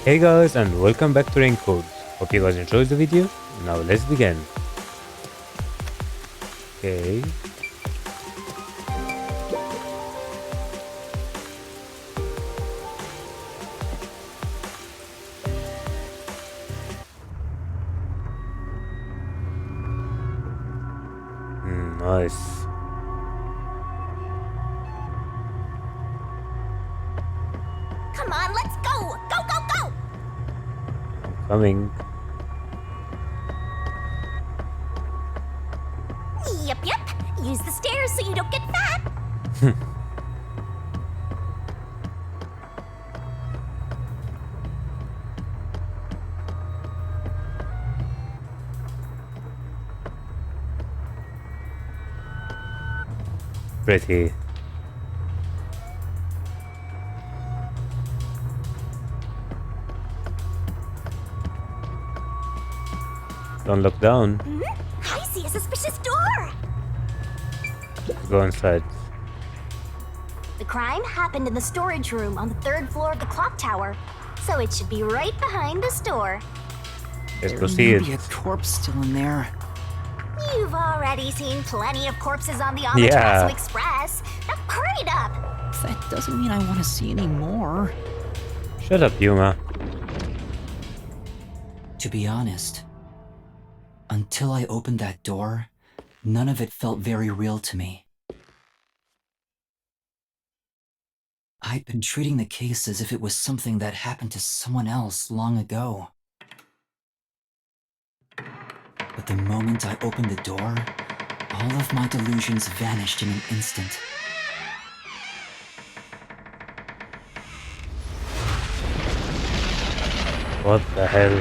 Hey guys, and welcome back to Rain Codes. Hope you guys enjoyed the video. Now let's begin. Okay. Nice. Come on, let's go! Go, go, go! Coming. Yep. Use the stairs so you don't get fat. Pretty. Don't look down. I see a suspicious door. Let's go inside. The crime happened in the storage room on the third floor of the clock tower, so it should be right behind the store. Let's There proceed. may be a corpse still in there. You've already seen plenty of corpses on the Yeah. Amaterasu Express. Now hurry it up. That doesn't mean I want to see any more. Shut up, Yuma. To be honest, until I opened that door, none of it felt very real to me. I'd been treating the case as if it was something that happened to someone else long ago. But the moment I opened the door, all of my delusions vanished in an instant. What the hell?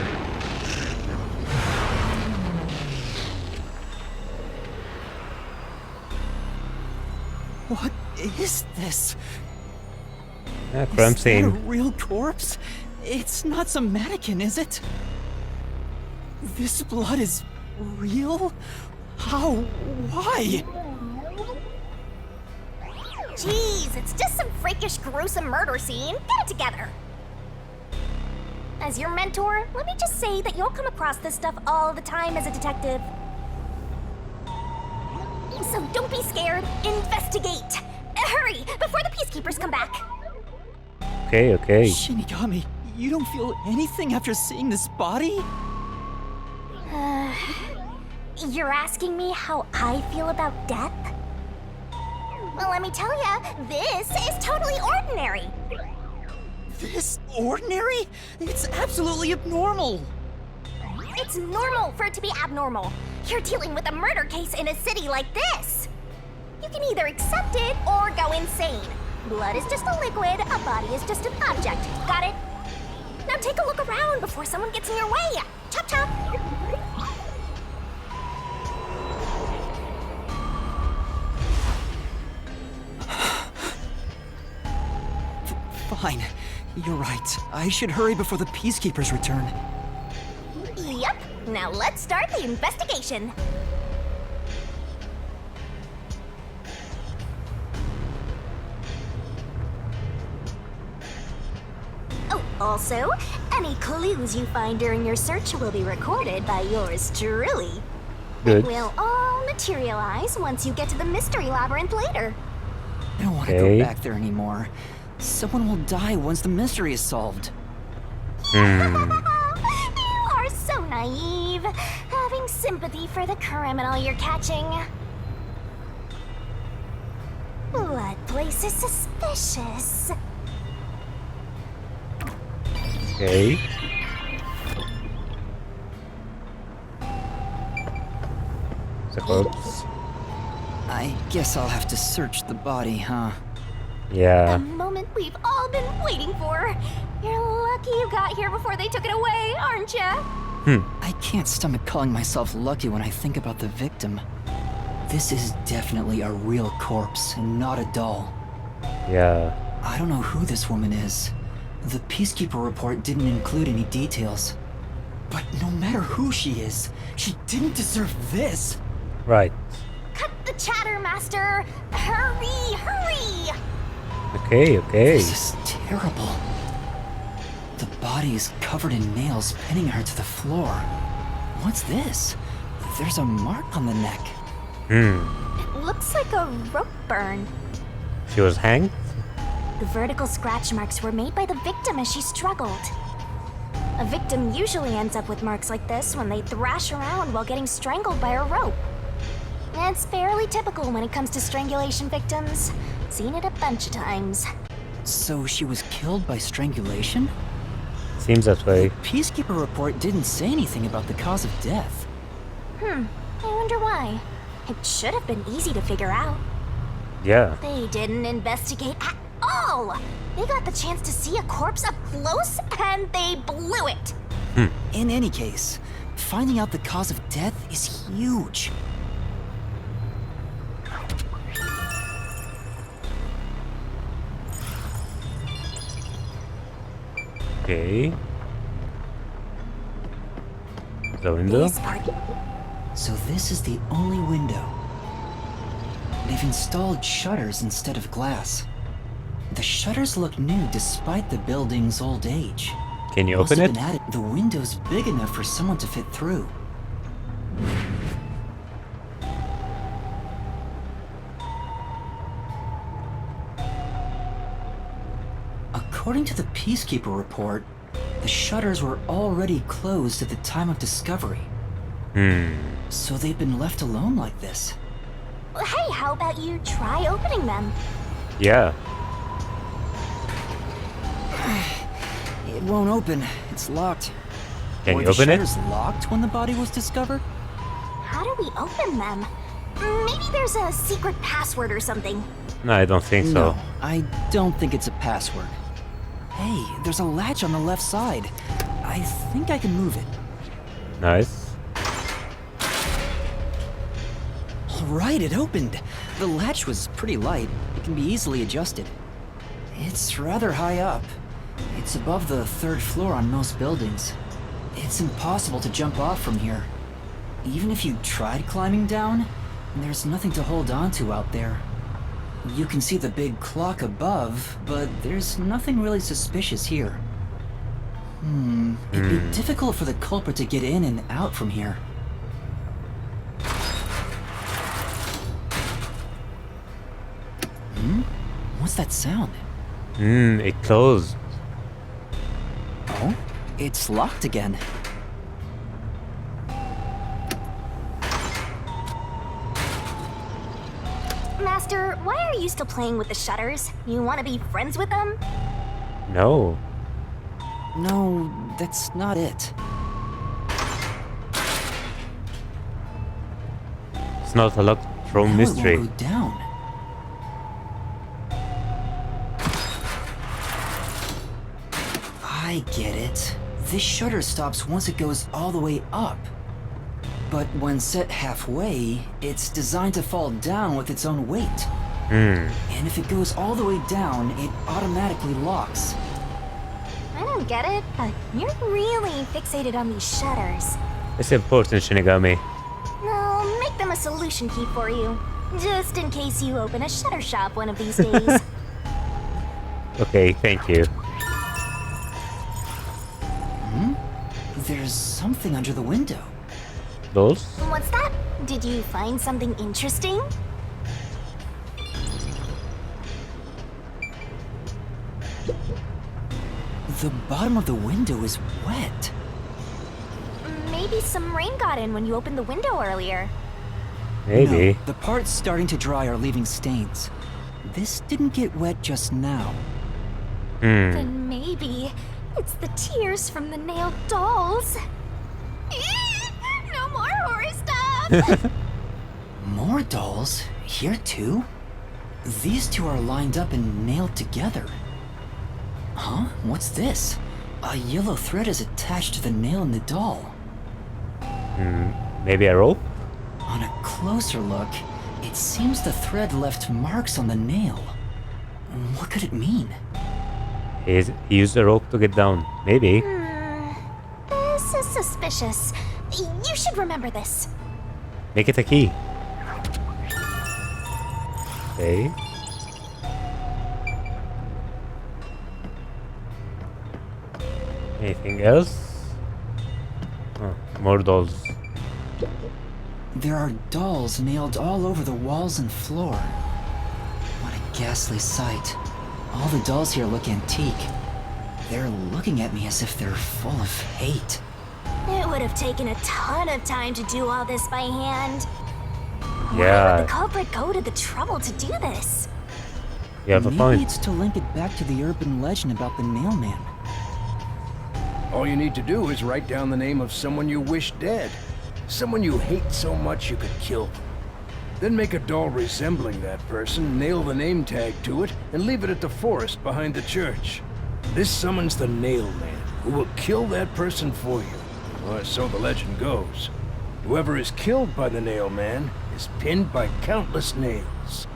What is this? Crime Is that a scene. real corpse? It's not some mannequin, is it? This blood is real? How? Why? Jeez, it's just some freakish, gruesome murder scene. Get it together. As your mentor, let me just say that you'll come across this stuff all the time as a detective. So don't be scared. Investigate. Hurry, before the peacekeepers come back. Okay. Shinigami, you don't feel anything after seeing this body? You're asking me how I feel about death? Well, let me tell ya, this is totally ordinary. This ordinary? It's absolutely abnormal. It's normal for it to be abnormal. You're dealing with a murder case in a city like this. You can either accept it or go insane. Blood is just a liquid, a body is just an object. Got it? Now take a look around before someone gets in your way. Chop chop. Fine. You're right. I should hurry before the peacekeepers return. Yep. Now let's start the investigation. Oh, also, any clues you find during your search will be recorded by yours truly. Good. Will all materialize once you get to the mystery labyrinth later. I don't want to Okay. go back there anymore. Someone will die once the mystery is solved. You are so naive, having sympathy for the criminal you're catching. What place is suspicious? Okay. It's a corpse. I guess I'll have to search the body, huh? The Yeah. moment we've all been waiting for. You're lucky you got here before they took it away, aren't ya? I can't stomach calling myself lucky when I think about the victim. This is definitely a real corpse and not a doll. Yeah. I don't know who this woman is. The Peacekeeper report didn't include any details. But no matter who she is, she didn't deserve this. Right. Cut the chatter, Master! Hurry, hurry! Okay. This is terrible. The body is covered in nails pinning her to the floor. What's this? There's a mark on the neck. It looks like a rope burn. She was hanged? The vertical scratch marks were made by the victim as she struggled. A victim usually ends up with marks like this when they thrash around while getting strangled by a rope. It's fairly typical when it comes to strangulation victims. Seen it a bunch of times. So she was killed by strangulation? Seems that way. Peacekeeper report didn't say anything about the cause of death. I wonder why. It should have been easy to figure out. Yeah. They didn't investigate at all! They got the chance to see a corpse up close and they blew it! In any case, finding out the cause of death is huge. Okay. The window? This part. So this is the only window. They've installed shutters instead of glass. The shutters look new despite the building's old age. Can you Must open have it? been added. The window's big enough for someone to fit through. According to the Peacekeeper report, the shutters were already closed at the time of discovery. So they've been left alone like this. Hey, how about you try opening them? Yeah. It won't open. It's locked. Can Were you the open it? shutters locked when the body was discovered? How do we open them? Maybe there's a secret password or something. No, I don't think so. No, I don't think it's a password. Hey, there's a latch on the left side. I think I can move it. Nice. Alright, it opened. The latch was pretty light. It can be easily adjusted. It's rather high up. It's above the 3rd floor on most buildings. It's impossible to jump off from here. Even if you tried climbing down, there's nothing to hold on to out there. You can see the big clock above, but there's nothing really suspicious here. It'd be difficult for the culprit to get in and out from here. What's that sound? It closed. Oh, it's locked again. Master, why are you still playing with the shutters? You want to be friends with them? No. No, that's not it. It's not a locked room Now mystery. It won't go down. I get it. This shutter stops once it goes all the way up. But when set halfway, it's designed to fall down with its own weight. And if it goes all the way down, it automatically locks. I don't get it, but you're really fixated on these shutters. It's important, Shinigami. I'll make them a solution key for you, just in case you open a shutter shop one of these days. Okay, thank you. There's something under the window. Those? What's that? Did you find something interesting? The bottom of the window is wet. Maybe some rain got in when you opened the window earlier. Maybe. No, the parts starting to dry are leaving stains. This didn't get wet just now. Then maybe it's the tears from the nailed dolls. No more horror stuff! More dolls? Here too? These two are lined up and nailed together. Huh? What's this? A yellow thread is attached to the nail in the doll. Maybe a rope? On a closer look, it seems the thread left marks on the nail. What could it mean? He used a rope to get down. Maybe. This is suspicious. You should remember this. Make it a key. Okay. Anything else? Oh, more dolls. There are dolls nailed all over the walls and floor. What a ghastly sight. All the dolls here look antique. They're looking at me as if they're full of hate. It would have taken a ton of time to do all this by hand. Why would Yeah, the culprit go to the trouble to do this? you have a Maybe point. it's to link it back to the urban legend about the Nail Man. All you need to do is write down the name of someone you wish dead. Someone you hate so much you could kill them. Then make a doll resembling that person, nail the name tag to it, and leave it at the forest behind the church. This summons the Nail Man, who will kill that person for you. Or so the legend goes. Whoever is killed by the Nail Man is pinned by countless nails.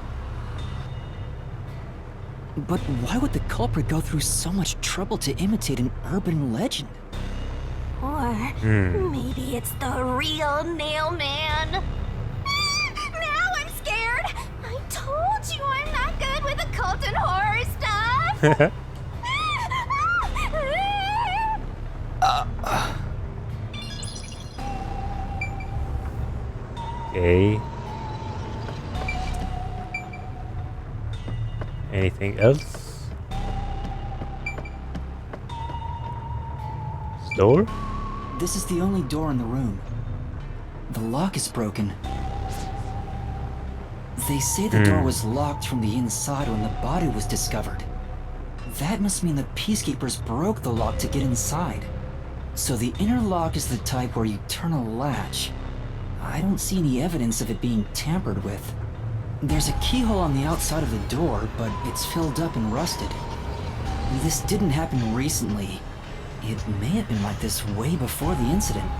But why would the culprit go through so much trouble to imitate an urban legend? Or maybe it's the real Nail Man. Now I'm scared. I told you I'm not good with occult and horror stuff. Okay. Anything else? Door? This is the only door in the room. The lock is broken. They say the door was locked from the inside when the body was discovered. That must mean the peacekeepers broke the lock to get inside. So the inner lock is the type where you turn a latch. I don't see any evidence of it being tampered with. There's a keyhole on the outside of the door, but it's filled up and rusted. This didn't happen recently. It may have been like this way before the incident.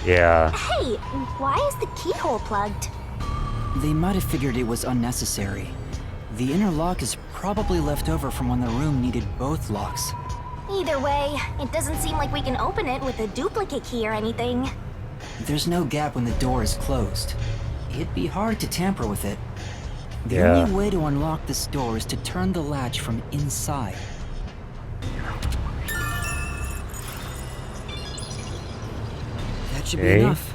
Yeah. Hey, why is the keyhole plugged? They might have figured it was unnecessary. The inner lock is probably left over from when the room needed both locks. Either way, it doesn't seem like we can open it with a duplicate key or anything. There's no gap when the door is closed. It'd be hard to tamper with it. The Yeah. only way to unlock this door is to turn the latch from inside. That should be Okay. enough.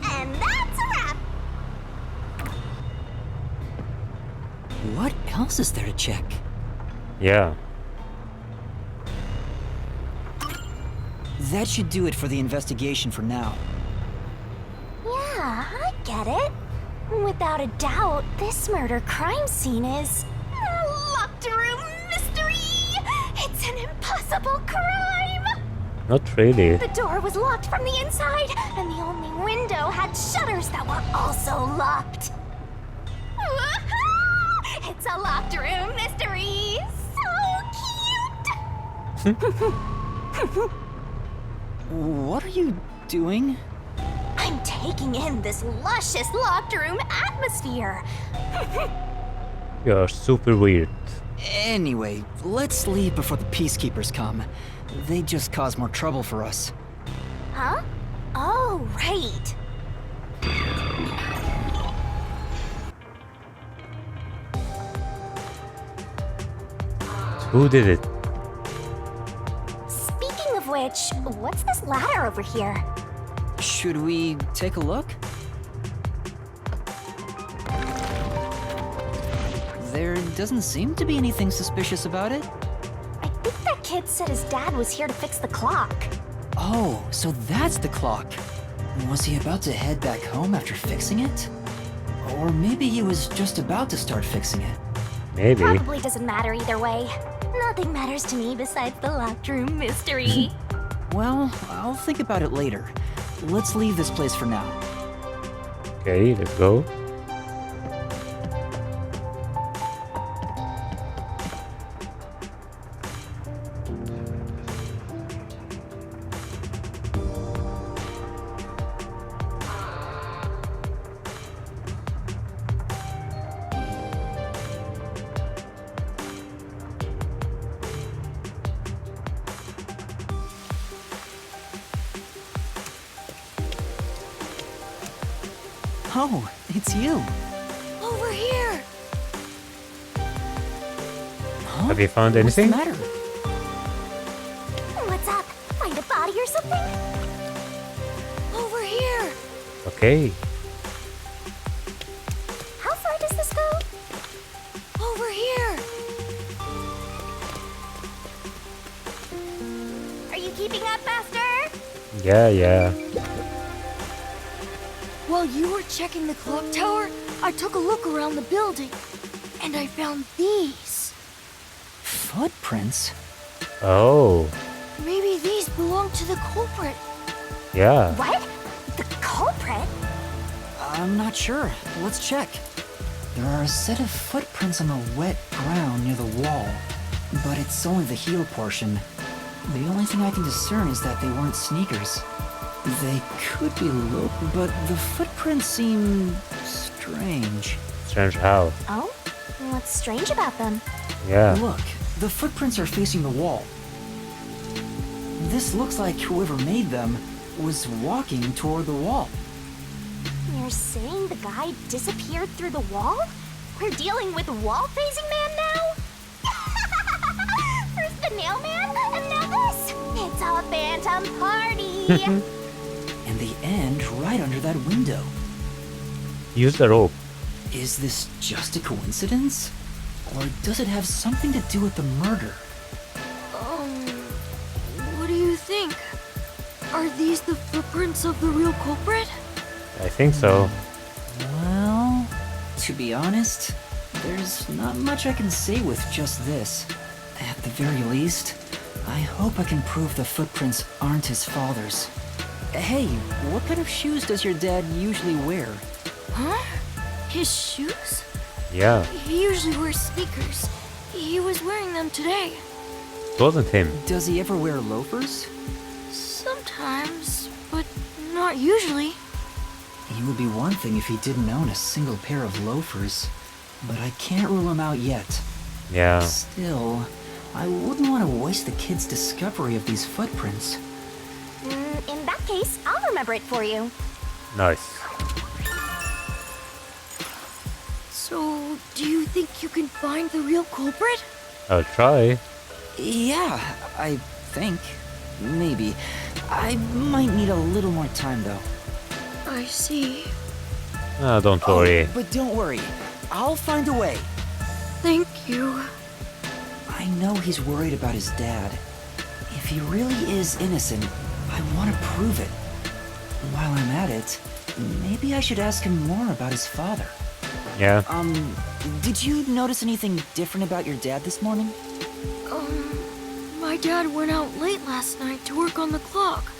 And that's a wrap. What else is there to check? Yeah. That should do it for the investigation for now. Yeah, I get it. Without a doubt, this murder crime scene is a locked room mystery. It's an impossible crime. Not really. The door was locked from the inside, and the only window had shutters that were also locked. Woohoo! It's a locked room mystery. So cute. What are you doing? I'm taking in this luscious locked room atmosphere. You're super weird. Anyway, let's leave before the peacekeepers come. They just cause more trouble for us. Huh? Oh, right. Who did it? Speaking of which, what's this ladder over here? Should we take a look? There doesn't seem to be anything suspicious about it. I think that kid said his dad was here to fix the clock. Oh, so that's the clock. Was he about to head back home after fixing it? Or maybe he was just about to start fixing it. Maybe. Probably doesn't matter either way. Nothing matters to me besides the locked room mystery. Well, I'll think about it later. Let's leave this place for now. Okay, let's go. Oh, it's you. Over here. Huh? Have you found What's the anything? matter? What's up? Find a body or something? Over here! Okay. How far does this go? Over here! Are you keeping up, Master? Yeah. While you were checking the clock tower, I took a look around the building, and I found these. Footprints? Oh. Maybe these belong to the culprit. Yeah. What? The culprit? I'm not sure. Let's check. There are a set of footprints on the wet ground near the wall, but it's only the heel portion. The only thing I can discern is that they weren't sneakers. They could be low, but the footprints seem strange. Strange how? Oh? What's strange about them? Yeah. Look, the footprints are facing the wall. This looks like whoever made them was walking toward the wall. You're saying the guy disappeared through the wall? We're dealing with wall-facing man now? First the nail man, and now this? It's a phantom party! And they end right under that window. Use the rope. Is this just a coincidence? Or does it have something to do with the murder? What do you think? Are these the footprints of the real culprit? I think so. Well, to be honest, there's not much I can say with just this. At the very least, I hope I can prove the footprints aren't his father's. Hey, what kind of shoes does your dad usually wear? Huh? His shoes? Yeah. He usually wears sneakers. He was wearing them today. It wasn't him. Does he ever wear loafers? Sometimes, but not usually. It would be one thing if he didn't own a single pair of loafers, but I can't rule him out yet. Yeah. Still, I wouldn't want to waste the kid's discovery of these footprints. In that case, I'll remember it for you. Nice. So, do you think you can find the real culprit? I'll try. Yeah, I think. Maybe. I might need a little more time, though. I see. Don't worry. Oh, but don't worry. I'll find a way. Thank you. I know he's worried about his dad. If he really is innocent, I want to prove it. While I'm at it, maybe I should ask him more about his father. Yeah. Did you notice anything different about your dad this morning? My dad went out late last night to work on the clock,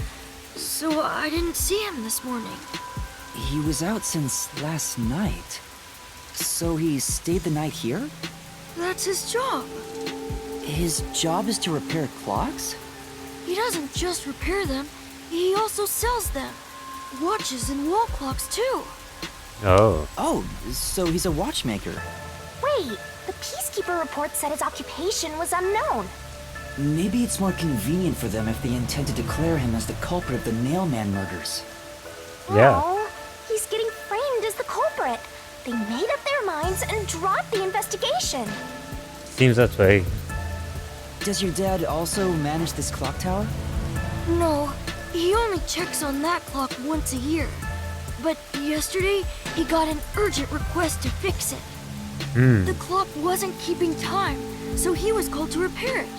so I didn't see him this morning. He was out since last night. So he stayed the night here? That's his job. His job is to repair clocks? He doesn't just repair them, he also sells them. Watches and wall clocks, too. Oh. Oh, so he's a watchmaker. Wait, the Peacekeeper report said his occupation was unknown. Maybe it's more convenient for them if they intend to declare him as the culprit of the Nailman murders. Yeah. Oh, he's getting framed as the culprit. They made up their minds and dropped the investigation. Seems that way. Does your dad also manage this clock tower? No, he only checks on that clock once a year. But yesterday, he got an urgent request to fix it. The clock wasn't keeping time, so he was called to repair it.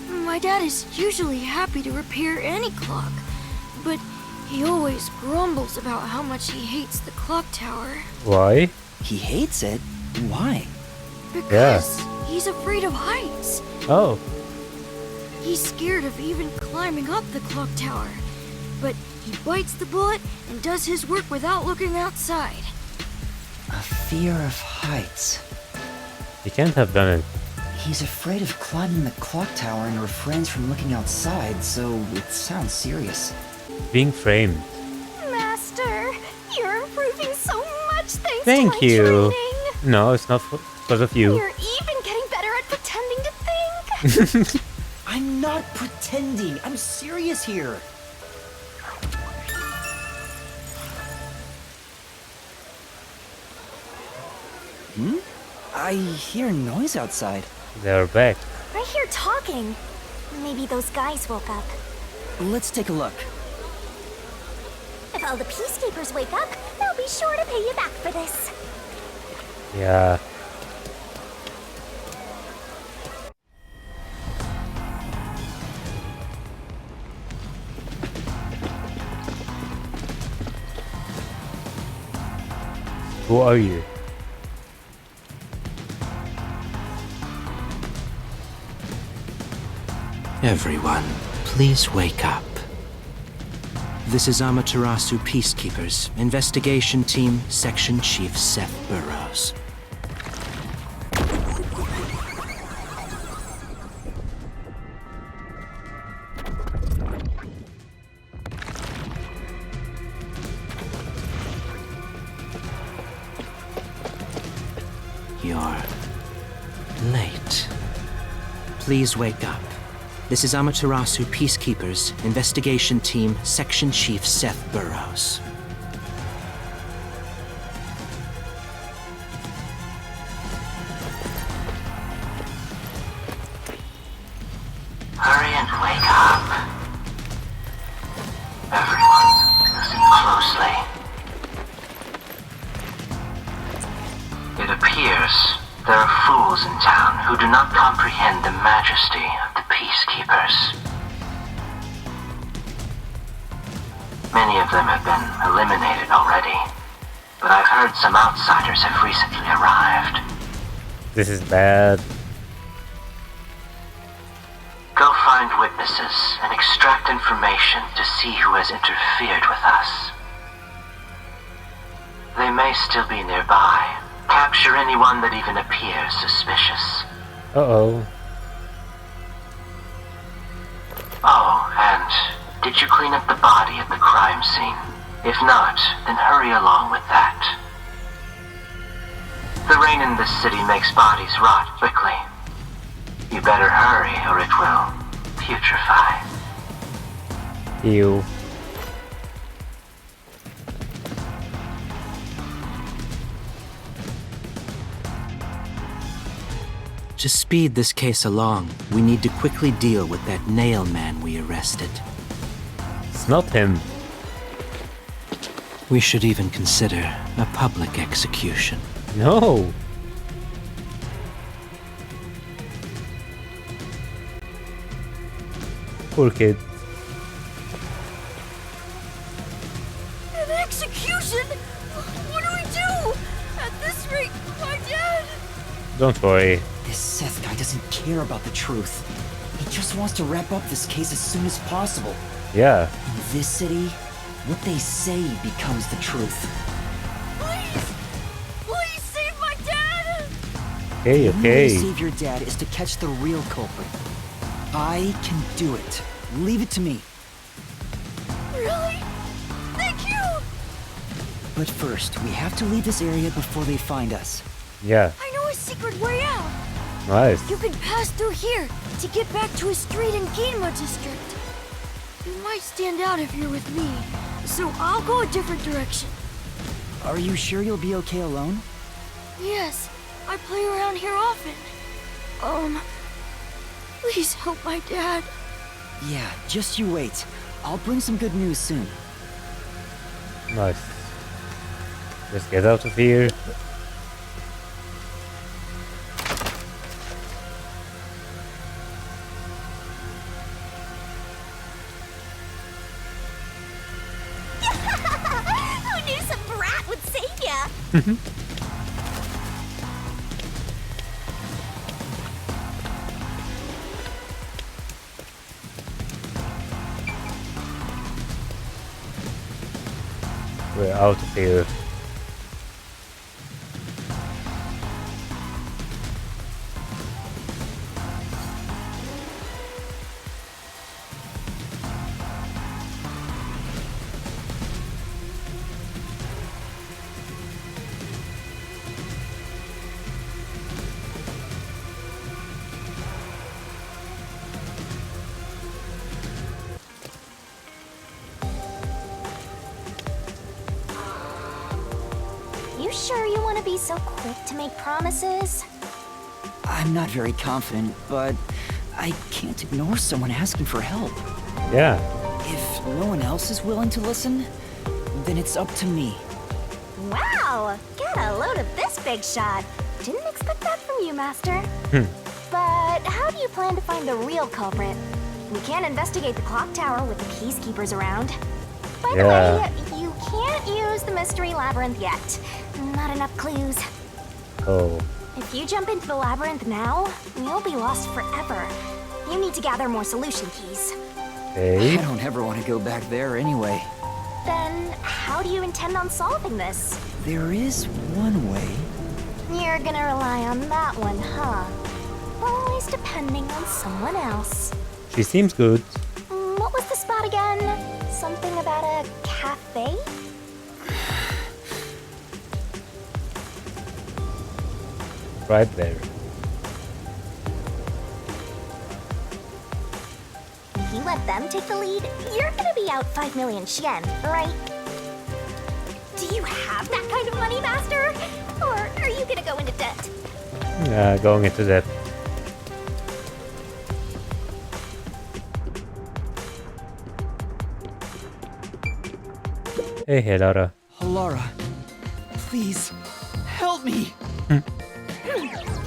My dad is usually happy to repair any clock, but he always grumbles about how much he hates the clock tower. Why? He hates it? Why? Because he's afraid of heights. Oh. He's scared of even climbing up the clock tower. But he bites the bullet and does his work without looking outside. A fear of heights. He can't have done it. He's afraid of climbing the clock tower and refrains from looking outside, so it sounds serious. Being framed. Master, you're improving so much thanks Thank to my you. training. No, it's not because of you. You're even getting better at pretending to think. I'm not pretending. I'm serious here. I hear noise outside. They're back. Right here talking. Maybe those guys woke up. Let's take a look. If all the peacekeepers wake up, they'll be sure to pay you back for this. Yeah. Who are you? Everyone, please wake up. This is Amaterasu Peacekeepers, Investigation Team, Section Chief Seth Burrows. You're late. Please wake up. This is Amaterasu Peacekeepers, Investigation Team, Section Chief Seth Burrows. Hurry and wake up. Everyone, listen closely. It appears there are fools in town who do not comprehend the majesty of the Peacekeepers. Many of them have been eliminated already, but I've heard some outsiders have recently arrived. This is bad. Go find witnesses and extract information to see who has interfered with us. They may still be nearby. Capture anyone that even appears suspicious. Uh-oh. Oh, and did you clean up the body at the crime scene? If not, then hurry along with that. The rain in this city makes bodies rot quickly. You better hurry or it will putrefy. Ew. To speed this case along, we need to quickly deal with that nail man we arrested. It's not him. We should even consider a public execution. No. Poor kid. An execution? What do we do? At this rate, my dad... Don't worry. This Seth guy doesn't care about the truth. He just wants to wrap up this case as soon as possible. Yeah. In this city, what they say becomes the truth. Please! Please save my dad! Okay, The only way to okay. save your dad is to catch the real culprit. I can do it. Leave it to me. Really? Thank you! But first, we have to leave this area before they find us. Yeah. I know a secret way out. Nice. You can pass through here to get back to a street in Ginma district. You might stand out if you're with me, so I'll go a different direction. Are you sure you'll be okay alone? Yes, I play around here often. Please help my dad. Yeah, just you wait. I'll bring some good news soon. Nice. Just get out of here. Who knew some brat would save ya? We're out of here. You sure you want to be so quick to make promises? I'm not very confident, but I can't ignore someone asking for help. Yeah. If no one else is willing to listen, then it's up to me. Wow! Get a load of this big shot. Didn't expect that from you, Master. But how do you plan to find the real culprit? We can't investigate the clock tower with the peacekeepers around. By the way, you can't use the mystery labyrinth yet. Not enough clues. Oh. If you jump into the labyrinth now, you'll be lost forever. You need to gather more solution keys. Okay. I don't ever want to go back there anyway. Then, how do you intend on solving this? There is one way. You're gonna rely on that one, huh? Always depending on someone else. She seems good. What was the spot again? Something about a cafe? Right there. If you let them take the lead, you're gonna be out 5 million Yen, right? Do you have that kind of money, Master? Or are you gonna go into debt? Going into that. Hey, Helara. Halara, please, help me!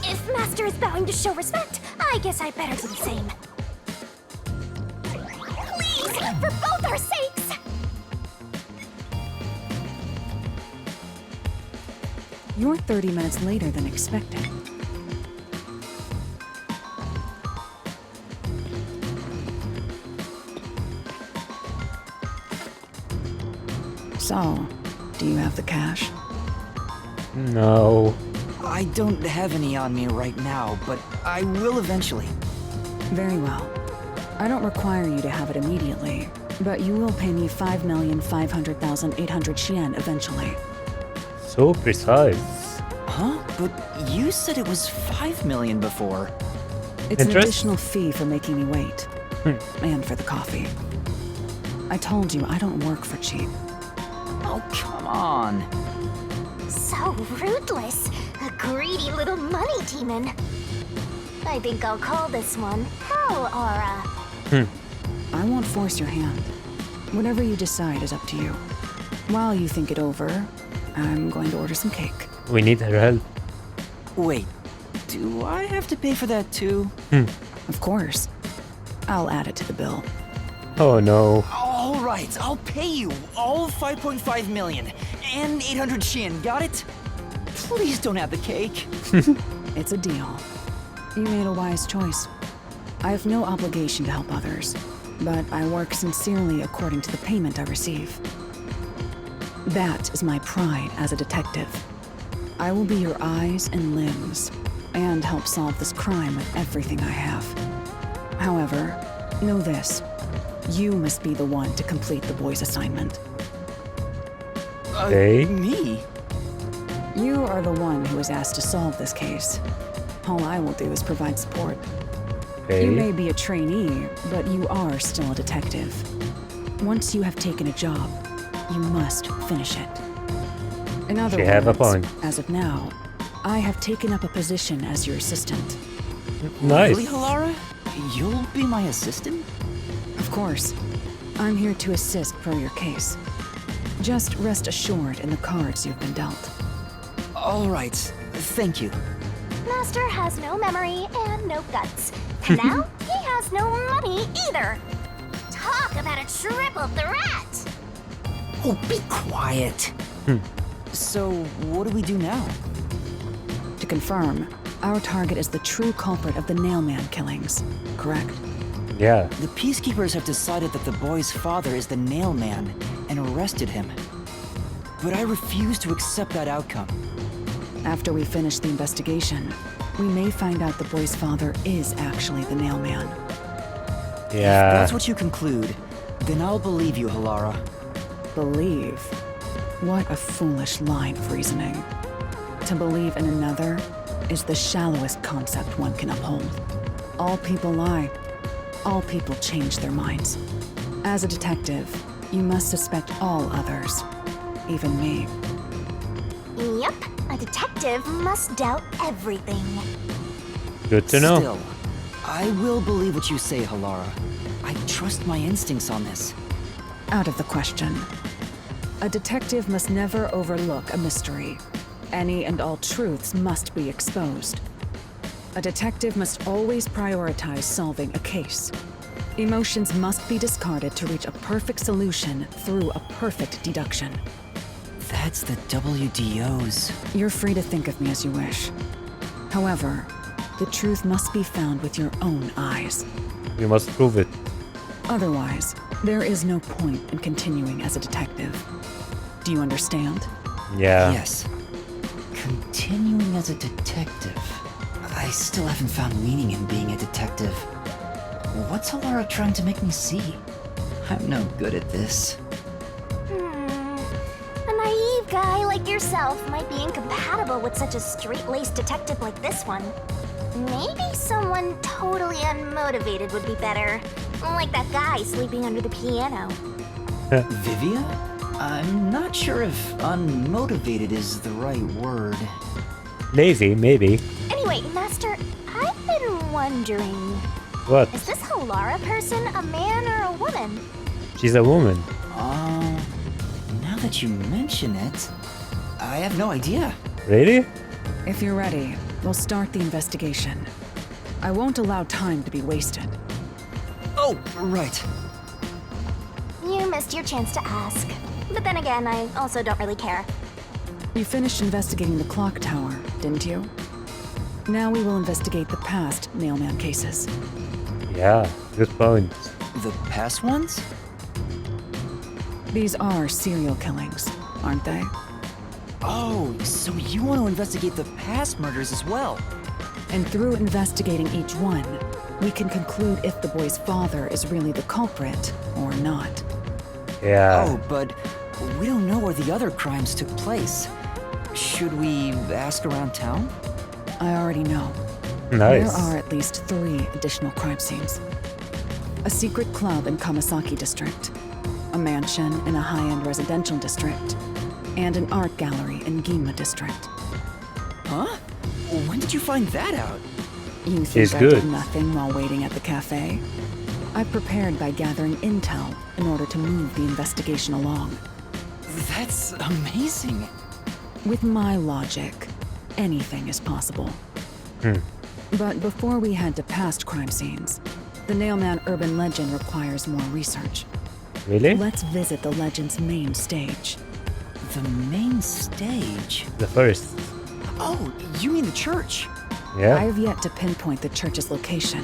If Master is bowing to show respect, I guess I better do the same. Please, for both our sakes! You're 30 minutes later than expected. So, do you have the cash? No. I don't have any on me right now, but I will eventually. Very well. I don't require you to have it immediately, but you will pay me 5,500,800 yen eventually. So precise. Huh? But you said it was 5 million before. It's an Interest? additional fee for making me wait. And for the coffee. I told you I don't work for cheap. Oh, come on. So ruthless. A greedy little money demon. I think I'll call this one Hell Aura. I won't force your hand. Whatever you decide is up to you. While you think it over, I'm going to order some cake. We need her help. Wait, do I have to pay for that too? Of course. I'll add it to the bill. Oh no. All right, I'll pay you all 5.5 million and 800 Shin, got it? Please don't have the cake. It's a deal. You made a wise choice. I have no obligation to help others, but I work sincerely according to the payment I receive. That is my pride as a detective. I will be your eyes and limbs, and help solve this crime with everything I have. However, know this. You must be the one to complete the boy's assignment. Okay. Me? You are the one who was asked to solve this case. All I will do is provide support. You may Okay. be a trainee, but you are still a detective. Once you have taken a job, you must finish it. In other She words, have a point. as of now, I have taken up a position as your assistant. Nice. Really, Halara? You'll be my assistant? Of course, I'm here to assist per your case. Just rest assured in the cards you've been dealt. All right, thank you. Master has no memory and no guts. And now he has no money either. Talk about a triple threat! Oh, be quiet. So, what do we do now? To confirm, our target is the true culprit of the Nailman killings, correct? Yeah. The peacekeepers have decided that the boy's father is the Nailman and arrested him. But I refuse to accept that outcome. After we finish the investigation, we may find out the boy's father is actually the Nailman. If Yeah. that's what you conclude, then I'll believe you, Halara. Believe? What a foolish line of reasoning. To believe in another is the shallowest concept one can uphold. All people lie. All people change their minds. As a detective, you must suspect all others, even me. Yep, a detective must doubt everything. Good to know. Still, I will believe what you say, Halara. I trust my instincts on this. Out of the question. A detective must never overlook a mystery. Any and all truths must be exposed. A detective must always prioritize solving a case. Emotions must be discarded to reach a perfect solution through a perfect deduction. That's the WDO's. You're free to think of me as you wish. However, the truth must be found with your own eyes. You must prove it. Otherwise, there is no point in continuing as a detective. Do you understand? Yeah. Yes. Continuing as a detective. I still haven't found meaning in being a detective. What's Halara trying to make me see? I'm no good at this. A naive guy like yourself might be incompatible with such a straight-laced detective like this one. Maybe someone totally unmotivated would be better. Like that guy sleeping under the piano. Vivia? I'm not sure if unmotivated is the right word. Lazy, maybe. Anyway, Master, I've been wondering, What? is this Halara person a man or a woman? She's a woman. Now that you mention it, I have no idea. Really? If you're ready, we'll start the investigation. I won't allow time to be wasted. Oh, right. You missed your chance to ask. But then again, I also don't really care. You finished investigating the clock tower, didn't you? Now we will investigate the past Nailman cases. Yeah, good point. The past ones? These are serial killings, aren't they? Oh, so you want to investigate the past murders as well? And through investigating each one, we can conclude if the boy's father is really the culprit or not. Yeah. Oh, but we don't know where the other crimes took place. Should we ask around town? I already know. Nice. There are at least 3 additional crime scenes. A secret club in Kamasaki district, a mansion in a high-end residential district, and an art gallery in Gima district. Huh? When did you find that out? You She's think I good. did nothing while waiting at the cafe? I prepared by gathering intel in order to move the investigation along. That's amazing. With my logic, anything is possible. But before we head to past crime scenes, the Nailman urban legend requires more research. Really? Let's visit the legend's main stage. The main stage? The first. Oh, you mean the church? Yeah. I have yet to pinpoint the church's location.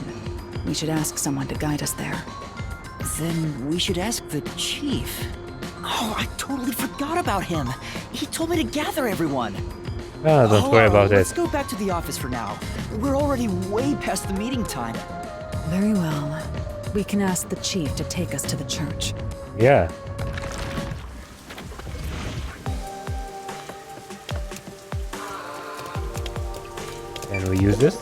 We should ask someone to guide us there. Then we should ask the chief. Oh, I totally forgot about him. He told me to gather everyone. Ah, don't worry about Let's it. go back to the office for now. We're already way past the meeting time. Very well. We can ask the chief to take us to the church. Yeah. Can we use this?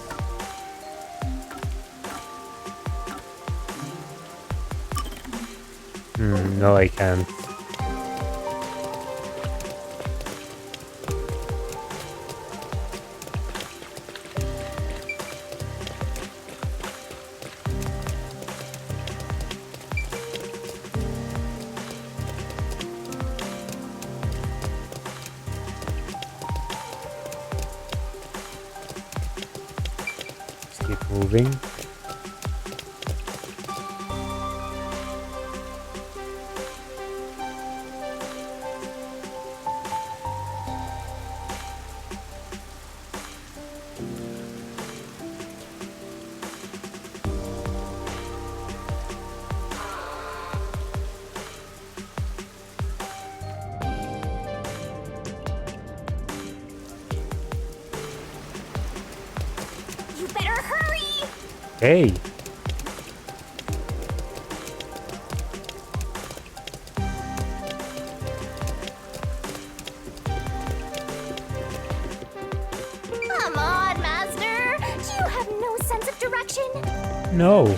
No, I can't. Let's keep moving. You better hurry! Hey. Come on, Master! You have no sense of direction? No.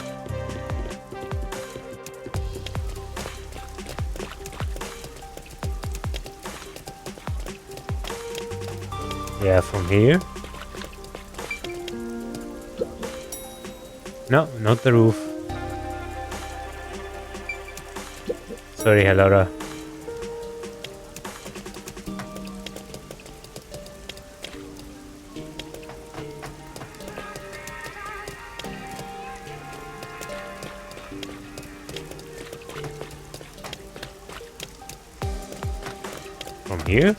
Yeah, from here. No, not the roof. Sorry, Halora. From here?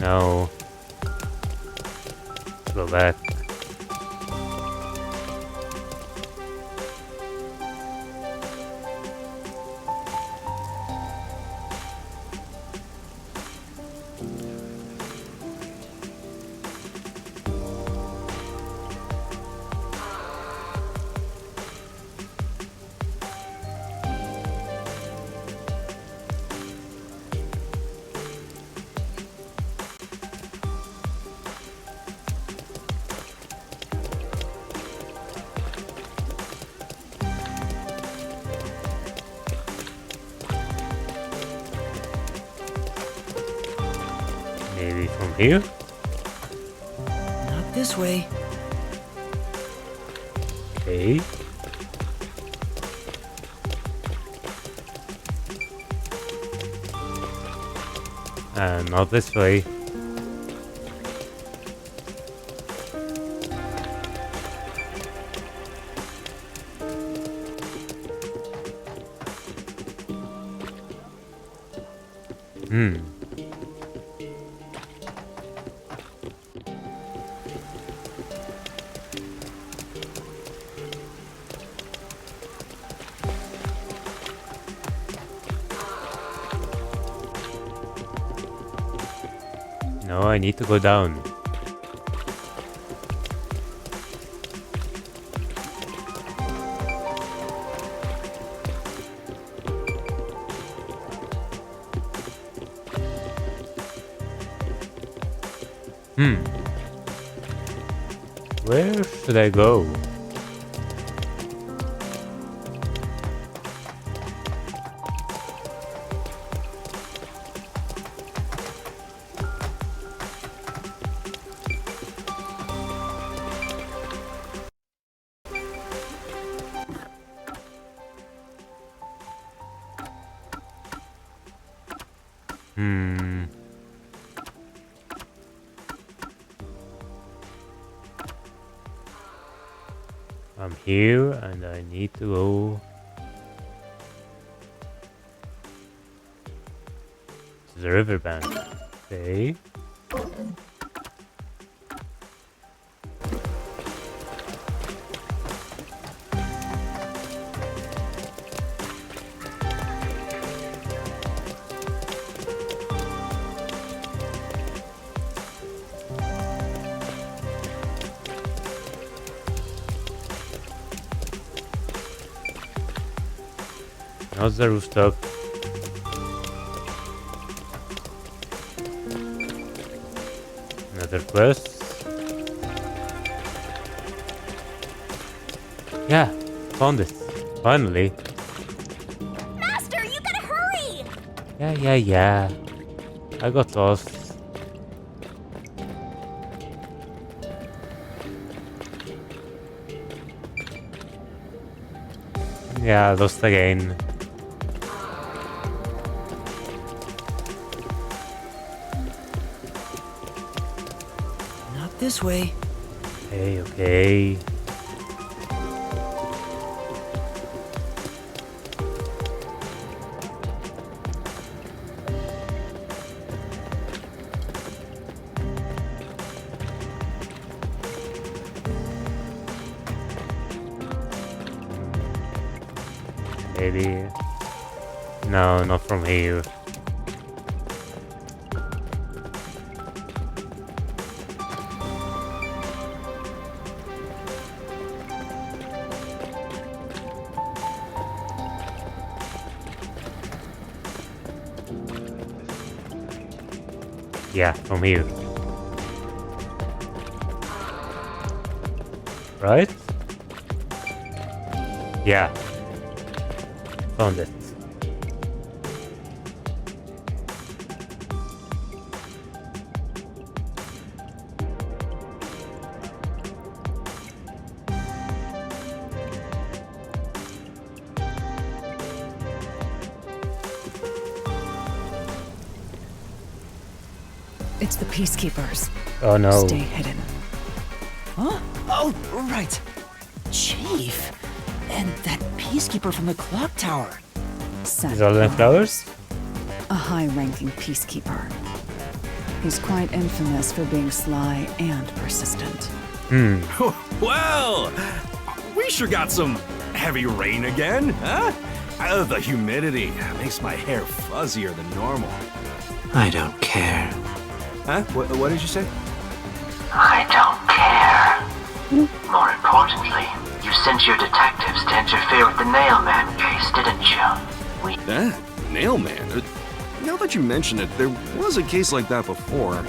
No. Let's go back. Maybe from here? Not this way. Okay. Not this way. No, I need to go down. Where should I go? I'm here and I need to go to the riverbank. Okay. Not the rooftop. Another quest. Yeah, found it. Finally. Master, you gotta hurry! Yeah. I got lost. Yeah, lost again. This way. Okay. Maybe. No, not from here. Yeah, from here. Right? Yeah. Found it. It's the Peacekeepers. Oh no. Stay hidden. Huh? Oh, right. Chief. And that peacekeeper from the clock tower. Is all them flowers? A high-ranking Peacekeeper. He's quite infamous for being sly and persistent. Well, we sure got some heavy rain again, huh? The humidity makes my hair fuzzier than normal. I don't care. Huh? What did you say? I don't care. More importantly, you sent your detectives to interfere with the Nailman case, didn't you? Nailman? Now that you mention it, there was a case like that before.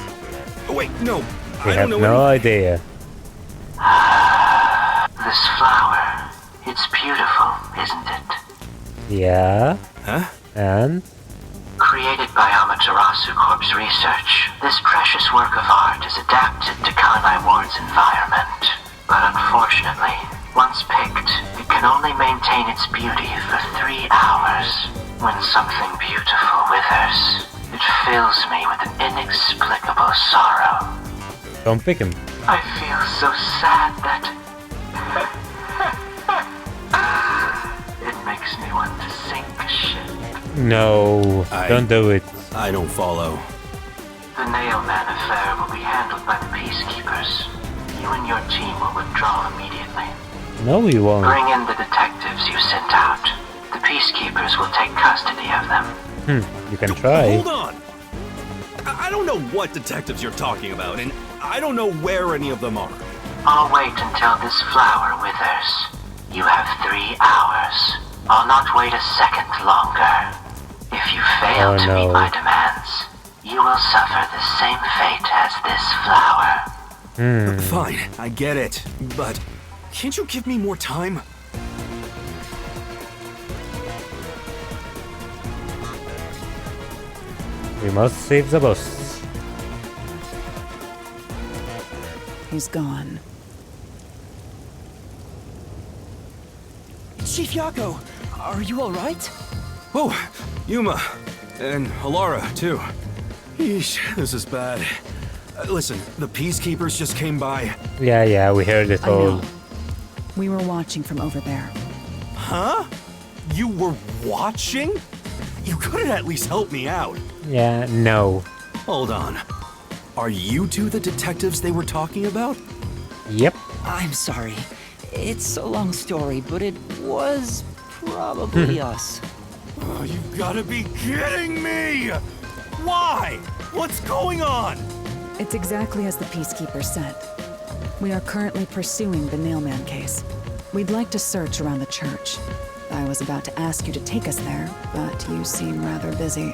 Oh, wait, no. We I have don't know no anything. idea. This flower, it's beautiful, isn't it? Yeah. Huh? And? Created by Amaterasu Corp's research, this precious work of art is adapted to Kanai Ward's environment. But unfortunately, once picked, it can only maintain its beauty for 3 hours. When something beautiful withers, it fills me with an inexplicable sorrow. Don't pick him. I feel so sad that... it makes me want to sink a ship. No, don't do it. I don't follow. The Nailman affair will be handled by the Peacekeepers. You and your team will withdraw immediately. No, we won't. Bring in the detectives you sent out. The Peacekeepers will take custody of them. You can try. Hold on! I don't know what detectives you're talking about, and I don't know where any of them are. I'll wait until this flower withers. You have 3 hours. I'll not wait a second longer. If you fail to meet my demands, you will suffer the same fate as this flower. Fine, I get it, but can't you give me more time? We must save the boss. He's gone. Chief Yako, are you alright? Oh, Yuma, and Alara, too. Yeesh, this is bad. Listen, the Peacekeepers just came by. Yeah, we heard it I all. know. We were watching from over there. Huh? You were watching? You could have at least helped me out. Yeah, no. Hold on. Are you two the detectives they were talking about? Yep. I'm sorry. It's a long story, but it was probably us. Oh, you've got to be kidding me! Why? What's going on? It's exactly as the Peacekeeper said. We are currently pursuing the Nailman case. We'd like to search around the church. I was about to ask you to take us there, but you seem rather busy.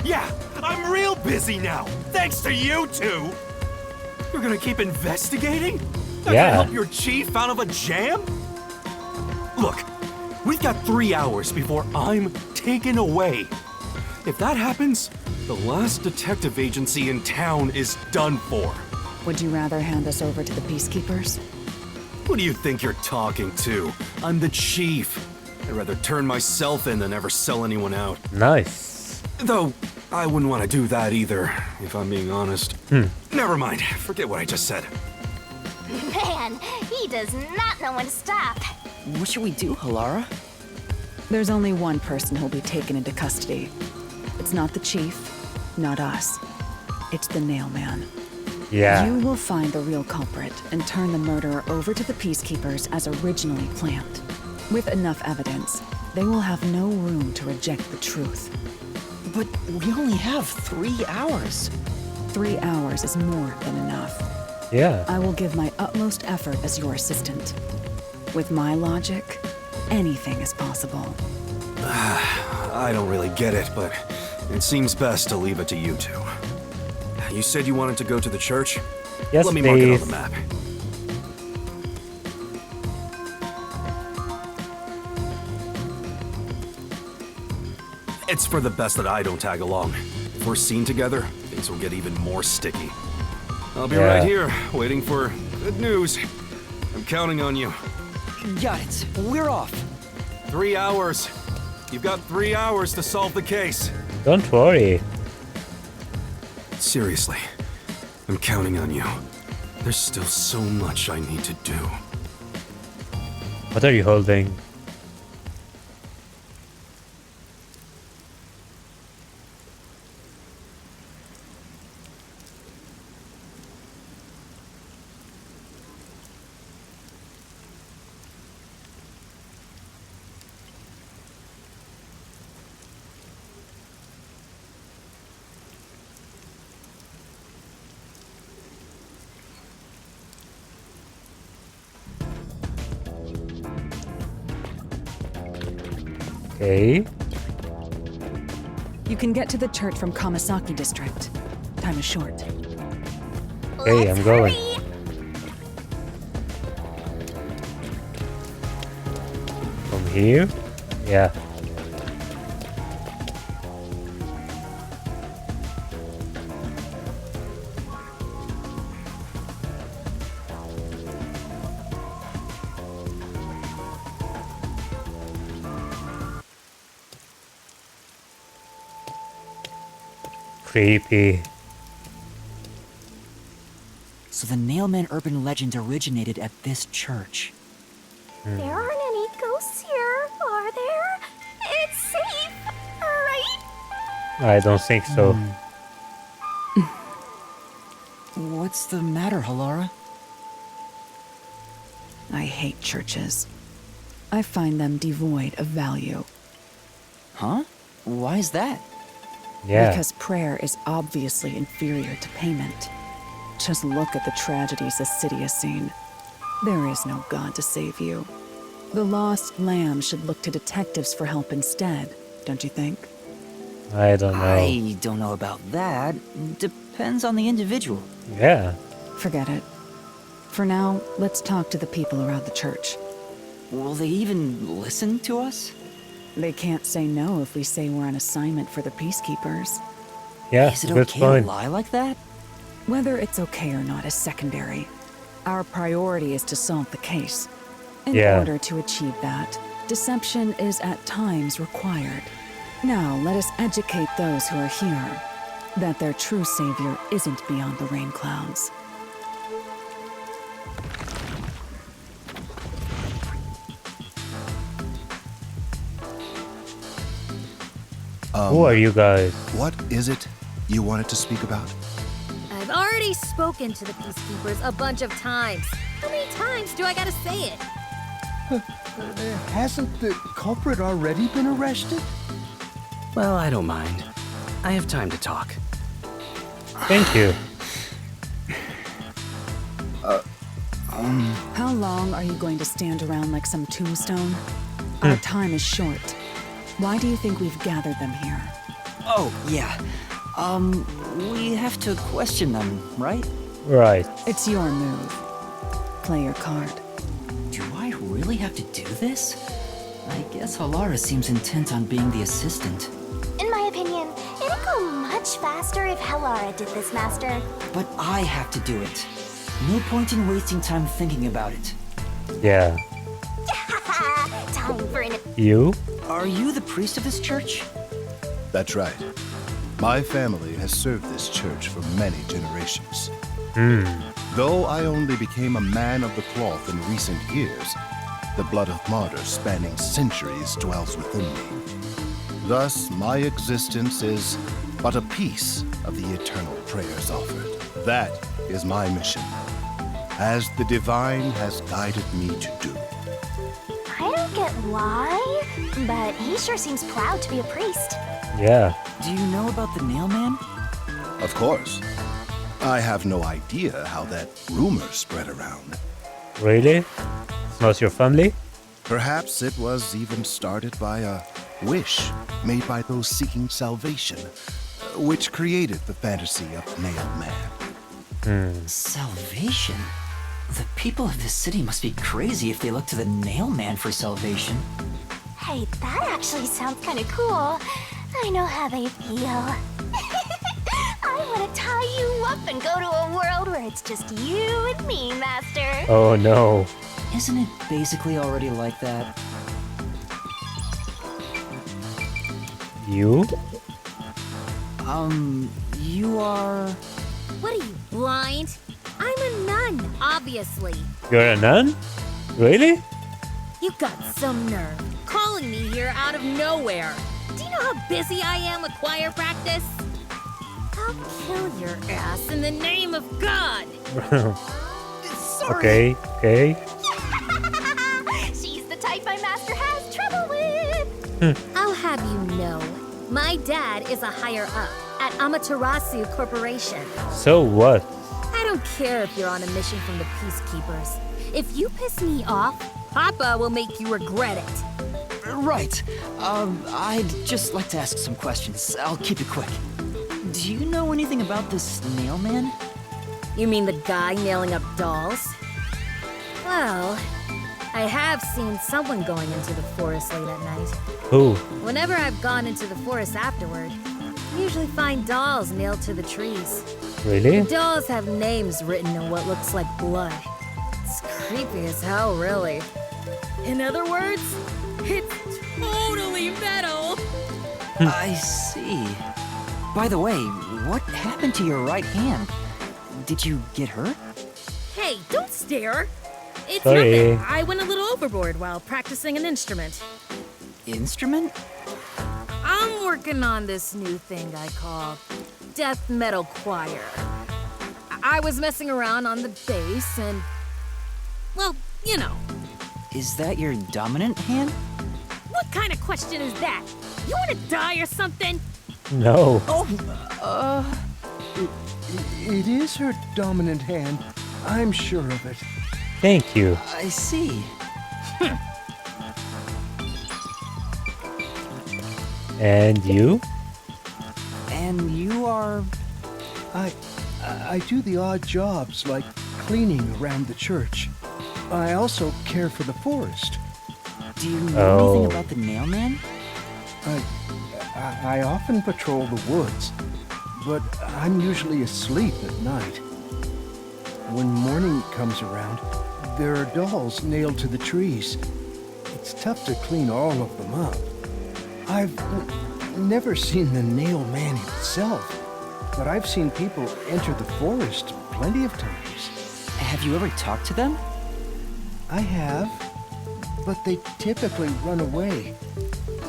Yeah, I'm real busy now, thanks to you two! You're gonna keep investigating? Not gonna Yeah. help your chief out of a jam? Look, we've got 3 hours before I'm taken away. If that happens, the last detective agency in town is done for. Would you rather hand us over to the Peacekeepers? Who do you think you're talking to? I'm the chief. I'd rather turn myself in than ever sell anyone out. Nice. Though, I wouldn't want to do that either, if I'm being honest. Never mind, forget what I just said. Man, he does not know when to stop. What should we do, Halara? There's only one person who'll be taken into custody. It's not the chief, not us. It's the Nailman. Yeah. You will find the real culprit and turn the murderer over to the Peacekeepers as originally planned. With enough evidence, they will have no room to reject the truth. But we only have 3 hours. 3 hours is more than enough. Yeah. I will give my utmost effort as your assistant. With my logic, anything is possible. I don't really get it, but it seems best to leave it to you two. You said you wanted to go to the church? Yes, Let me mark it on please. the map. It's for the best that I don't tag along. If we're seen together, things will get even more sticky. I'll be right here, waiting for good news. I'm counting on you. Got it. We're off. 3 hours. You've got 3 hours to solve the case. Don't worry. Seriously, I'm counting on you. There's still so much I need to do. What are you holding? Okay. You can get to the church from Kamasaki District. Time is short. Okay, I'm going. Hurry. From here? Yeah. Creepy. So the Nailman urban legend originated at this church. There aren't any ghosts here, are there? It's safe, right? I don't think so. What's the matter, Halara? I hate churches. I find them devoid of value. Huh? Why is that? Yeah. Because prayer is obviously inferior to payment. Just look at the tragedies the city has seen. There is no God to save you. The lost lamb should look to detectives for help instead, don't you think? I don't know. I don't know about that. Depends on the individual. Yeah. Forget it. For now, let's talk to the people around the church. Will they even listen to us? They can't say no if we say we're on assignment for the Peacekeepers. Yeah, Is it good okay point. to lie like that? Whether it's okay or not is secondary. Our priority is to solve the case. In Yeah. order to achieve that, deception is at times required. Now, let us educate those who are here that their true savior isn't beyond the rain clouds. Who are you guys? What is it you wanted to speak about? I've already spoken to the Peacekeepers a bunch of times. How many times do I gotta say it? Hasn't the culprit already been arrested? Well, I don't mind. I have time to talk. Thank you. How long are you going to stand around like some tombstone? Our time is short. Why do you think we've gathered them here? Oh, yeah. We have to question them, right? Right. It's your move. Play your card. Do I really have to do this? I guess Halara seems intent on being the assistant. In my opinion, it'd go much faster if Halara did this, Master. But I have to do it. No point in wasting time thinking about it. Yeah. Time for an... You? Are you the priest of this church? That's right. My family has served this church for many generations. Though I only became a man of the cloth in recent years, the blood of martyrs spanning centuries dwells within me. Thus, my existence is but a piece of the eternal prayers offered. That is my mission, as the divine has guided me to do. I don't get why, but he sure seems proud to be a priest. Yeah. Do you know about the Nailman? Of course. I have no idea how that rumor spread around. Really? It's not your family? Perhaps it was even started by a wish made by those seeking salvation. which created the fantasy of Nail Man. Salvation? The people of this city must be crazy if they look to the Nail Man for salvation. Hey, that actually sounds kind of cool. I know how they feel. I want to tie you up and go to a world where it's just you and me, Master. Oh no. Isn't it basically already like that? You? You are... What are you, blind? I'm a nun, obviously. You're a nun? Really? You got some nerve calling me here out of nowhere. Do you know how busy I am with choir practice? I'll kill your ass in the name of God. Okay, okay. She's the type my master has trouble with. I'll have you know, my dad is a higher up at Amaterasu Corporation. So what? I don't care if you're on a mission from the Peacekeepers. If you piss me off, Papa will make you regret it. Right. I'd just like to ask some questions. I'll keep it quick. Do you know anything about this Nail Man? You mean the guy nailing up dolls? Well, I have seen someone going into the forest late at night. Who? Whenever I've gone into the forest afterward, I usually find dolls nailed to the trees. Really? The dolls have names written in what looks like blood. It's creepy as hell, really. In other words, it's totally metal. I see. By the way, what happened to your right hand? Did you get hurt? Hey, don't stare. It's Sorry. nothing. I went a little overboard while practicing an instrument. Instrument? I'm working on this new thing I call death metal choir. I was messing around on the bass and, well, you know. Is that your dominant hand? What kind of question is that? You want to die or something? No. It is her dominant hand. I'm sure of it. Thank you. I see. And you? And you are... I do the odd jobs like cleaning around the church. I also care for the forest. Do you know Oh. anything about the Nail Man? I often patrol the woods, but I'm usually asleep at night. When morning comes around, there are dolls nailed to the trees. It's tough to clean all of them up. I've never seen the Nail Man himself, but I've seen people enter the forest plenty of times. Have you ever talked to them? I have, but they typically run away.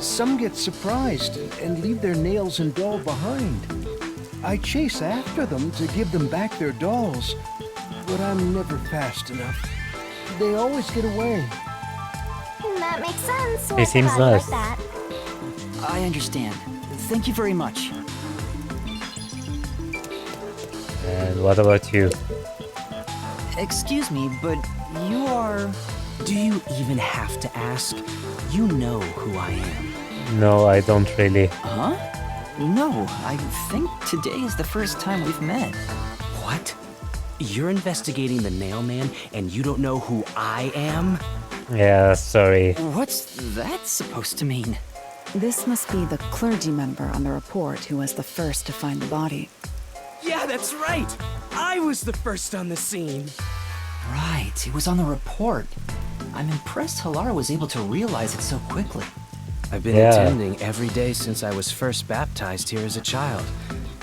Some get surprised and leave their nails and doll behind. I chase after them to give them back their dolls, but I'm never fast enough. They always get away. That makes sense. He with a seems body nice. Like that. I understand. Thank you very much. And what about you? Excuse me, but you are... Do you even have to ask? You know who I am. No, I don't really. Huh? No, I think today is the first time we've met. What? You're investigating the Nail Man and you don't know who I am? Yeah, sorry. What's that supposed to mean? This must be the clergy member on the report who was the first to find the body. Yeah, that's right. I was the first on the scene. Right, it was on the report. I'm impressed Halara was able to realize it so quickly. I've been Yeah. attending every day since I was first baptized here as a child.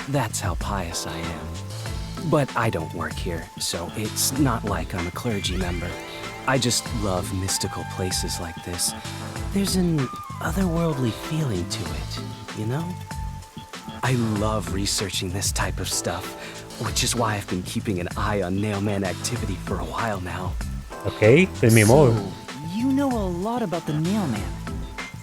That's how pious I am. But I don't work here, so it's not like I'm a clergy member. I just love mystical places like this. There's an otherworldly feeling to it, you know? I love researching this type of stuff, which is why I've been keeping an eye on Nailman activity for a while now. Okay, tell me more. So, you know a lot about the Nail Man.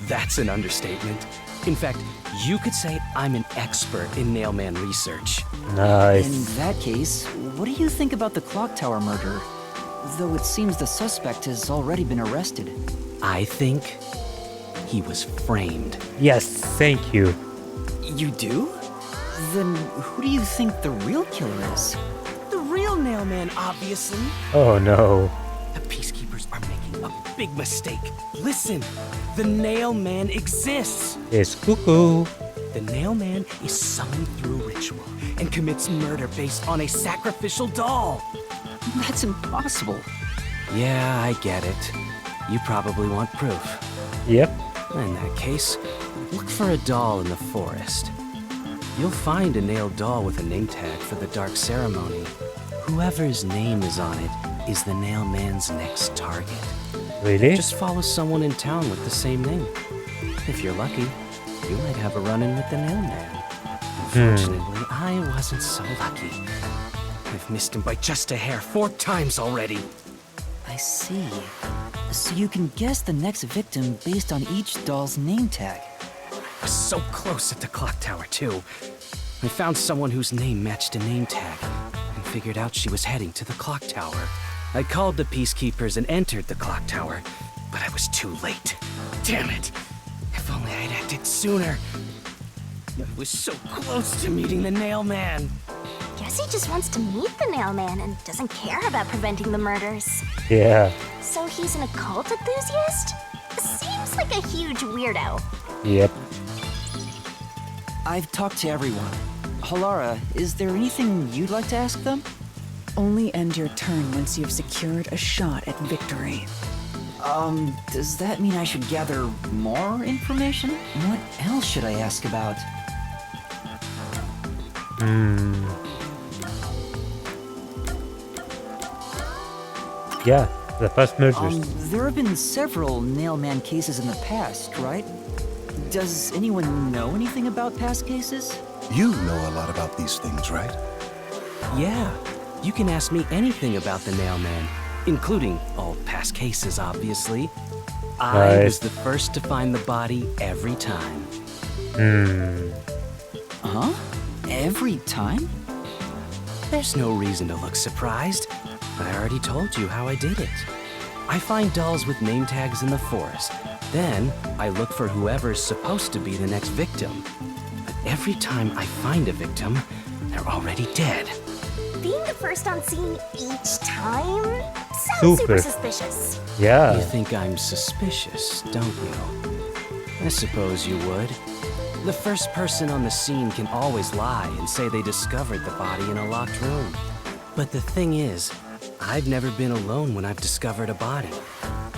That's an understatement. In fact, you could say I'm an expert in Nailman research. In Nice. that case, what do you think about the Clock Tower murder? Though it seems the suspect has already been arrested. I think he was framed. Yes, thank you. You do? Then who do you think the real killer is? The real Nailman, obviously. Oh no. The Peacekeepers are making a big mistake. Listen, the Nailman exists. It's cuckoo. The Nailman is summoned through ritual and commits murder based on a sacrificial doll. That's impossible. Yeah, I get it. You probably want proof. Yep. In that case, look for a doll in the forest. You'll find a nailed doll with a name tag for the Dark Ceremony. Whoever's name is on it is the Nailman's next target. Really? Just follow someone in town with the same name. If you're lucky, you might have a run-in with the Nailman. Unfortunately, I wasn't so lucky. I've missed him by just a hair 4 times already. I see. So you can guess the next victim based on each doll's name tag. I was so close at the clock tower, too. I found someone whose name matched a name tag and figured out she was heading to the clock tower. I called the Peacekeepers and entered the clock tower, but I was too late. Damn it! If only I'd acted sooner. I was so close to meeting the Nailman. Guess he just wants to meet the Nailman and doesn't care about preventing the murders. Yeah. So he's an occult enthusiast? Seems like a huge weirdo. Yep. I've talked to everyone. Halara, is there anything you'd like to ask them? Only end your turn once you've secured a shot at victory. Does that mean I should gather more information? What else should I ask about? Yeah, the past murders. There have been several Nailman cases in the past, right? Does anyone know anything about past cases? You know a lot about these things, right? Yeah, you can ask me anything about the Nailman, including all past cases, obviously. I was the first to find the body every time. Huh? Every time? There's no reason to look surprised. I already told you how I did it. I find dolls with name tags in the forest. Then, I look for whoever's supposed to be the next victim. But every time I find a victim, they're already dead. Being the first on scene each time sounds super suspicious. Yeah. You think I'm suspicious, don't you? I suppose you would. The first person on the scene can always lie and say they discovered the body in a locked room. But the thing is, I've never been alone when I've discovered a body.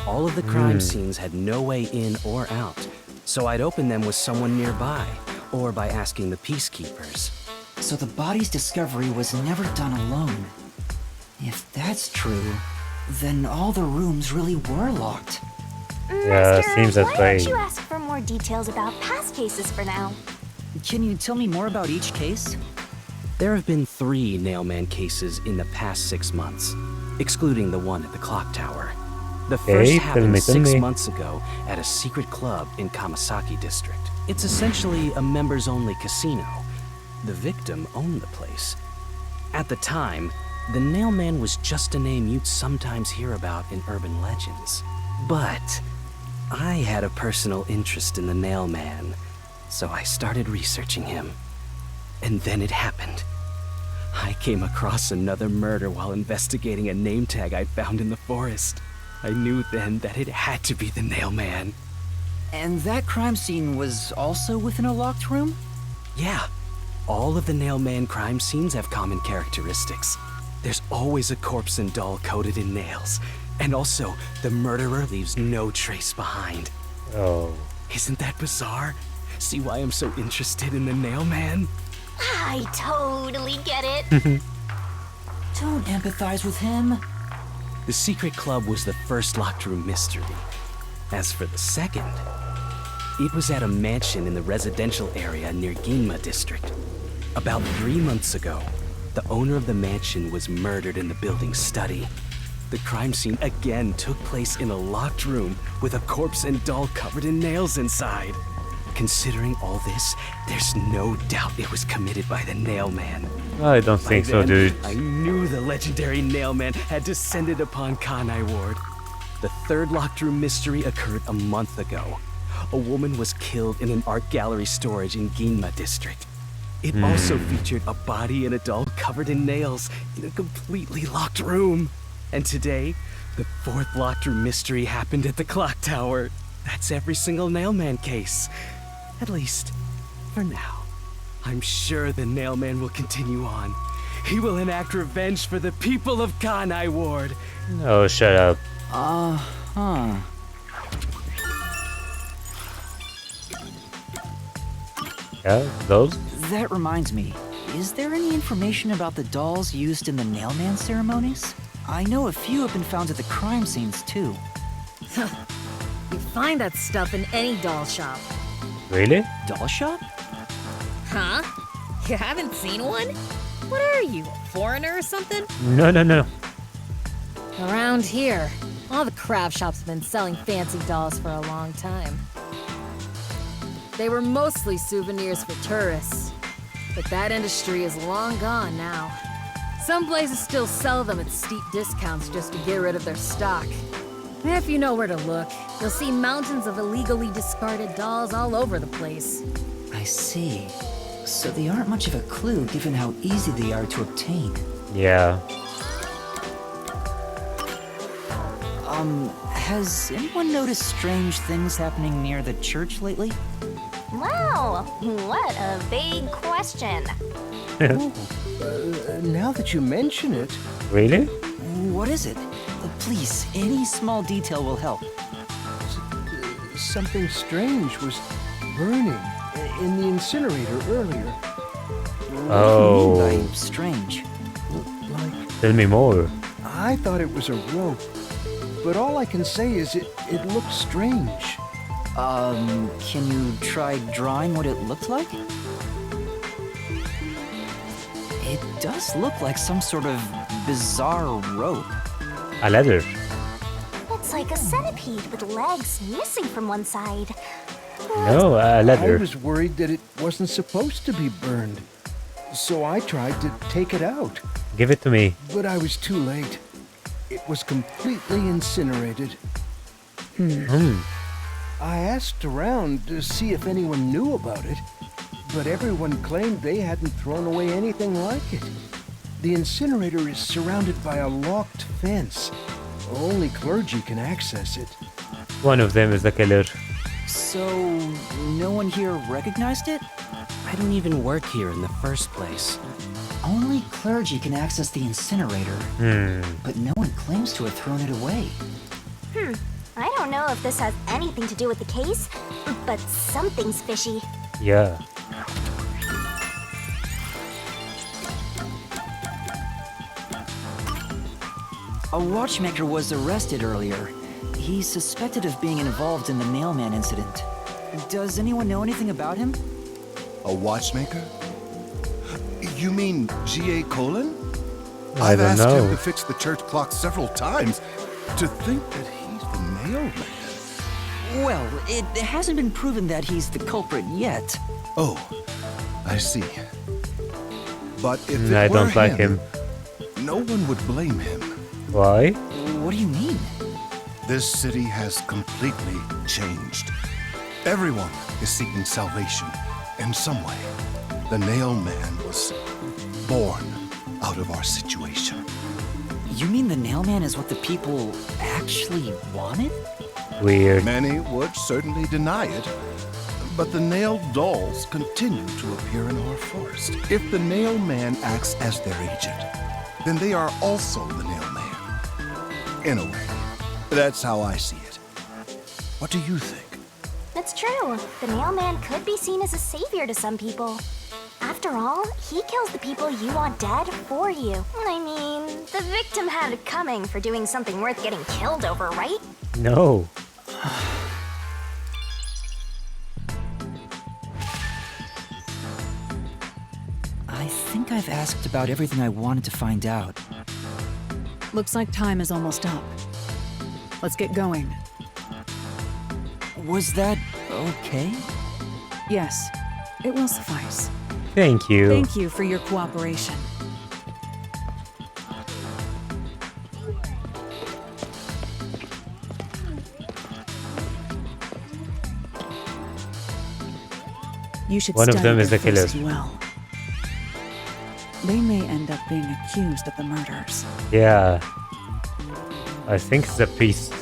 All of the crime scenes had no way in or out, so I'd open them with someone nearby, or by asking the Peacekeepers. So the body's discovery was never done alone. If that's true, then all the rooms really were locked. Yeah, Master, seems that why way. don't you ask for more details about past cases for now? Can you tell me more about each case? There have been 3 Nailman cases in the past 6 months, excluding the one at the clock tower. The first happened 6 months ago at a secret club in Kamasaki District. It's essentially a members-only casino. The victim owned the place. At the time, the Nailman was just a name you'd sometimes hear about in urban legends. But I had a personal interest in the Nailman, so I started researching him. And then it happened. I came across another murder while investigating a name tag I'd found in the forest. I knew then that it had to be the Nailman. And that crime scene was also within a locked room? Yeah. All of the Nailman crime scenes have common characteristics. There's always a corpse and doll coated in nails. And also, the murderer leaves no trace behind. Oh. Isn't that bizarre? See why I'm so interested in the Nailman? I totally get it. Don't empathize with him. The secret club was the first locked room mystery. As for the second, it was at a mansion in the residential area near Ginma District. About 3 months ago, the owner of the mansion was murdered in the building's study. The crime scene again took place in a locked room with a corpse and doll covered in nails inside. Considering all this, there's no doubt it was committed by the Nailman. I don't think so, dude. I knew the legendary Nailman had descended upon Kanai Ward. The third locked room mystery occurred a month ago. A woman was killed in an art gallery storage in Ginma District. It also featured a body and a doll covered in nails in a completely locked room. And today, the fourth locked room mystery happened at the clock tower. That's every single Nailman case. At least, for now. I'm sure the Nailman will continue on. He will enact revenge for the people of Kanai Ward. Oh, shut up. Uh-huh. Yeah, those? That reminds me. Is there any information about the dolls used in the Nailman ceremonies? I know a few have been found at the crime scenes, too. You find that stuff in any doll shop. Really? Doll shop? Huh? You haven't seen one? What are you, a foreigner or something? No, no, no. Around here, all the craft shops have been selling fancy dolls for a long time. They were mostly souvenirs for tourists, but that industry is long gone now. Some places still sell them at steep discounts just to get rid of their stock. If you know where to look, you'll see mountains of illegally discarded dolls all over the place. I see. So they aren't much of a clue given how easy they are to obtain. Yeah. Has anyone noticed strange things happening near the church lately? Wow, what a big question. Now that you mention it, Really? What is it? Please, any small detail will help. something strange was burning in the incinerator earlier. What do you mean by strange? Like, Tell me more. I thought it was a rope, but all I can say is it looked strange. Can you try drawing what it looked like? It does look like some sort of bizarre rope. A ladder. It's like a centipede with legs missing from one side. No, a I ladder. was worried that it wasn't supposed to be burned, so I tried to take it out, Give it to me. but I was too late. It was completely incinerated. I asked around to see if anyone knew about it, but everyone claimed they hadn't thrown away anything like it. The incinerator is surrounded by a locked fence. Only clergy can access it. One of them is the killer. So, no one here recognized it? I don't even work here in the first place. Only clergy can access the incinerator, but no one claims to have thrown it away. I don't know if this has anything to do with the case, but something's fishy. Yeah. A watchmaker was arrested earlier. He's suspected of being involved in the Nailman incident. Does anyone know anything about him? A watchmaker? You mean G.A. Colon? I I've don't asked him know. to fix the church clock several times. To think that he's the mailman. Well, it hasn't been proven that he's the culprit yet. Oh, I see. But if I it were don't like him. no one would blame him. Why? What do you mean? This city has completely changed. Everyone is seeking salvation in some way. The Nailman was born out of our situation. You mean the Nailman is what the people actually wanted? Weird. Many would certainly deny it, but the nailed dolls continue to appear in our forest. If the Nailman acts as their agent, then they are also the Nailman. In a way. That's how I see it. What do you think? It's true. The mailman could be seen as a savior to some people. After all, he kills the people you want dead for you. I mean, the victim had it coming for doing something worth getting killed over, right? No. I think I've asked about everything I wanted to find out. Looks like time is almost up. Let's get going. Was that okay? Yes, it will suffice. Thank you. Thank you for your cooperation. You should One of study them is their the killer. face well. They may end up being accused of the murders. Yeah. I think it's a priest.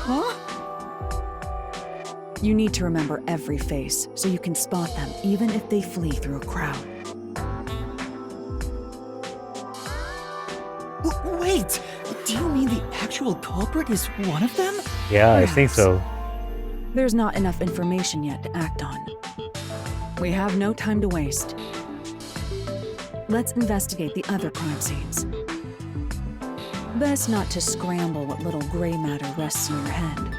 Huh? You need to remember every face so you can spot them even if they flee through a crowd. Wait! Do you mean the actual culprit is one of them? Yeah, I think so. There's not enough information yet to act on. We have no time to waste. Let's investigate the other crime scenes. Best not to scramble what little gray matter rests in your head.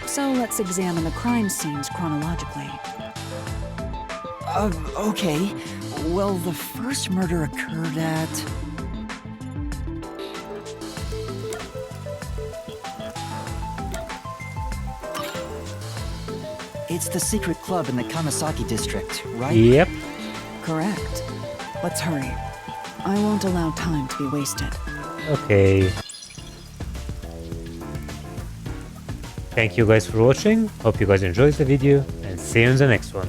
So let's examine the crime scenes chronologically. Okay. Well, the first murder occurred at... It's the secret club in the Kamasaki district, right? Yep. Correct. Let's hurry. I won't allow time to be wasted. Okay. Thank you guys for watching. Hope you guys enjoyed the video and see you in the next one.